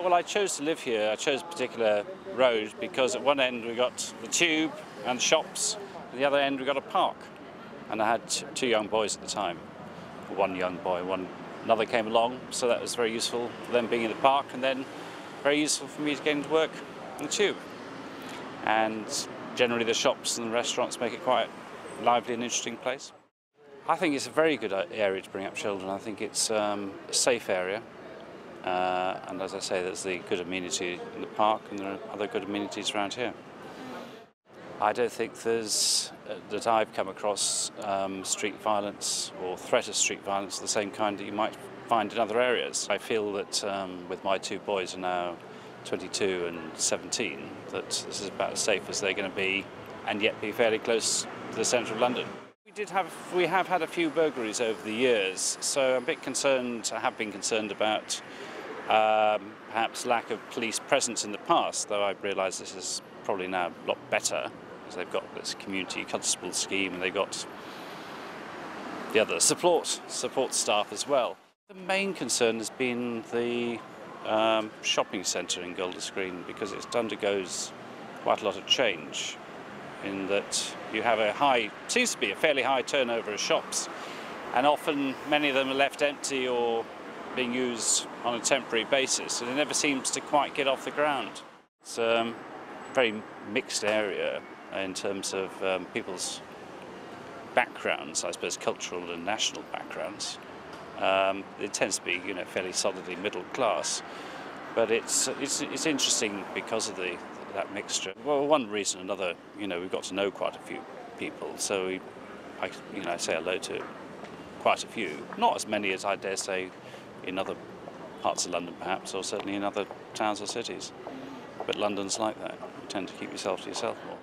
Well, I chose to live here. I chose a particular road because at one end we got the tube and shops, at the other end we got a park. And I had two young boys at the time. One young boy, another came along, so that was very useful for them being in the park, and then very useful for me to get into work in the tube. And generally the shops and the restaurants make it quite a lively and interesting place. I think it's a very good area to bring up children. I think it's a safe area. And as I say, there's the good amenity in the park, and there are other good amenities around here. I don't think that I've come across street violence or threat of street violence of the same kind that you might find in other areas. I feel that with my two boys who are now 22 and 17, that this is about as safe as they're going to be, and yet be fairly close to the centre of London. We have had a few burglaries over the years, so I'm a bit concerned. I have been concerned about perhaps lack of police presence in the past, though I realise this is probably now a lot better because they've got this community constable scheme and they've got the other support staff as well. The main concern has been the shopping centre in Golders Green, because it undergoes quite a lot of change in that you have seems to be a fairly high turnover of shops, and often many of them are left empty or being used on a temporary basis, and it never seems to quite get off the ground. It's a very mixed area in terms of people's backgrounds, I suppose cultural and national backgrounds. It tends to be, fairly solidly middle class, but it's interesting because of that mixture. Well, one reason or another, we've got to know quite a few people, so I say hello to quite a few. Not as many as I dare say in other parts of London perhaps, or certainly in other towns or cities. But London's like that. You tend to keep yourself to yourself more.